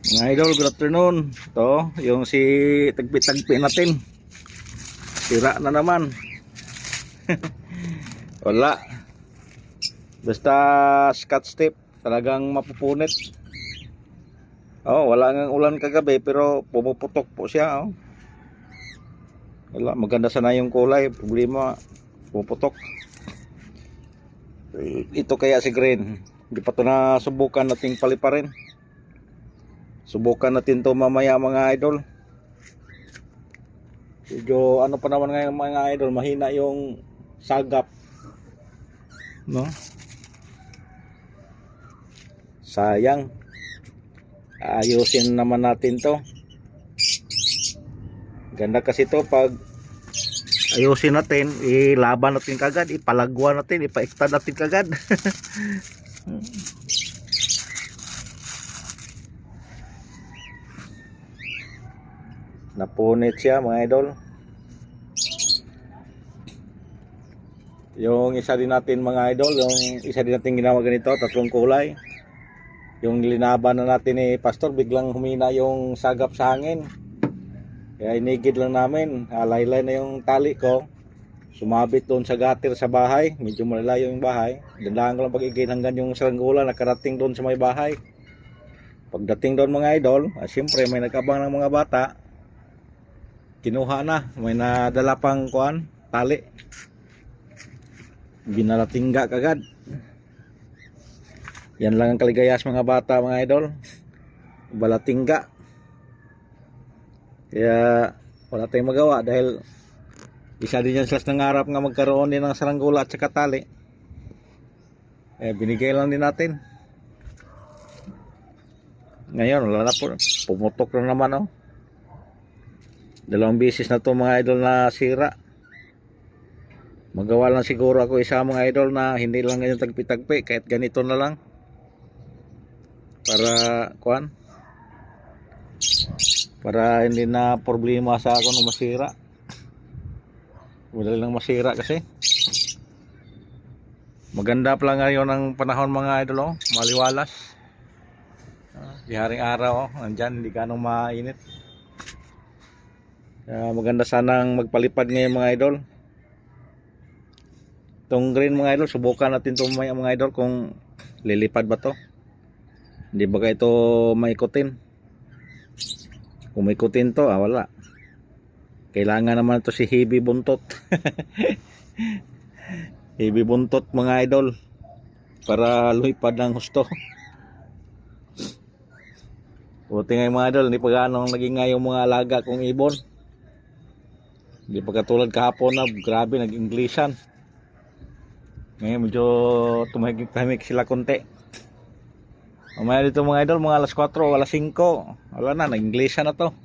Mga idol, good afternoon. Ito, yung si tagpi-tagpi natin. Sira na naman. Wala. Basta scotch tape, talagang mapupunit. Oh, wala ngang ulan kagabi pero pumuputok po siya. Oh. Wala, maganda sana yung kulay. Problema, pumuputok. Ito kaya si green. Hindi pa ito nasubukan nating paliparin. Subukan natin to mamaya mga idol. Medyo ano pa naman ngayon mga idol, mahina yung sagap, no? Sayang. Ayusin naman natin to. Ganda kasi to pag ayusin natin, ilaban natin kagad, ipalagwa natin, ipa-extend natin kagad. Napunit siya mga idol. Yung isa din natin mga idol, yung isa din natin ginawa ganito, tatlong kulay. Yung linaban na natin ni Pastor, biglang humina yung sagap sa hangin. Kaya inigid lang namin, laylay na yung tali ko. Sumabit doon sa gutter sa bahay, medyo malalayo yung bahay. Dandahan ko lang pag-igid hanggang yung saranggola nakarating doon sa may bahay. Pagdating doon mga idol, siyempre may nagkabang ng mga bata. Kinuha na, may nadala pang kuan, tali. Binalatingga kagad. Yan lang ang kaligayas mga bata mga idol, balatingga. Kaya wala tayong magawa dahil isa din yan sila nangarap nga magkaroon din ng saranggola at saka tali. Binigay lang din natin. Ngayon wala na po, pumutok na naman. Oh. Dalawang beses na to mga idol na sira. Magawa lang siguro ako isa mga idol na hindi lang ganyan tagpi-tagpi, kahit ganito na lang para kuan, para hindi na problema sa ako nung masira. Madali lang masira kasi. Maganda pala ngayon ang panahon mga idol. Oh. Maliwalas. Di haring araw. Oh. Nandyan, hindi ganong mainit. Maganda sanang magpalipad ngayon mga idol. Itong green mga idol, subukan natin ito mga idol kung lilipad ba to. Hindi ba ito maikutin? Kung maikutin to, wala. Kailangan naman ito si Hibi Buntot. Hibi Buntot mga idol, para lumipad ng husto. Buti nga mga idol, hindi pa gaano naging nga yung mga alaga kong ibon. Hindi pa katulad kahapon na grabe nag-Englishan. Ngayon medyo tumahimik sila konti. Mamaya dito mga idol, mga alas 4, alas 5, wala na, nag-Englishan na to.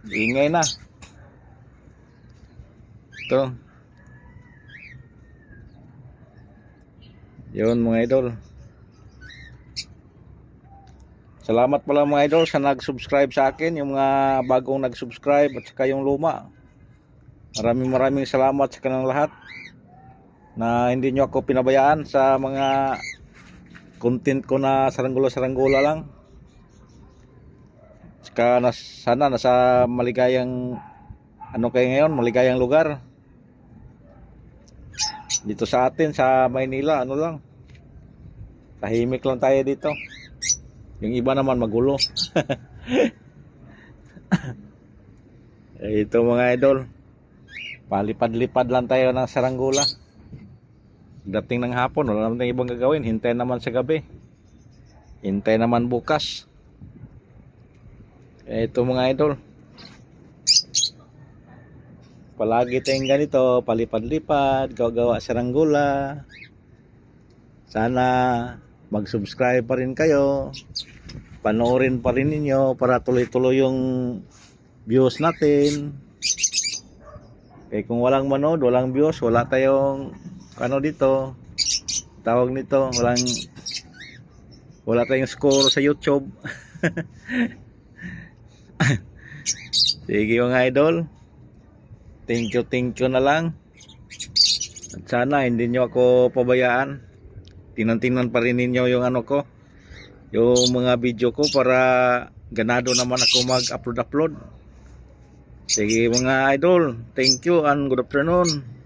Ingay na. Ito. Yun mga idol. Salamat pala mga idol sa nag-subscribe sa akin, yung mga bagong nag-subscribe at saka yung luma. Maraming salamat sa kanilang lahat na hindi nyo ako pinabayaan sa mga content ko na saranggola lang. Saka sana nasa maligayang kayo ngayon, maligayang lugar. Dito sa atin sa Maynila, lang, tahimik lang tayo dito. Yung iba naman magulo. Ito mga idol, palipad-lipad lang tayo ng saranggola. Dating ng hapon, wala naman ibang gagawin. Hintay naman sa gabi, hintay naman bukas. Ito mga idol, palagi tayong ganito, palipad-lipad, gawa saranggola. Sana mag-subscribe pa rin kayo, panoorin pa rin ninyo para tuloy-tuloy yung views natin. Kung walang manood, walang views, wala tayong dito, tawag nito, wala tayong score sa YouTube. Sige mga idol, thank you na lang. At sana hindi nyo ako pabayaan, tingnan pa rin ninyo yung ko, yung mga video ko para ganado naman ako mag-upload. Sige mga idol, thank you and good afternoon.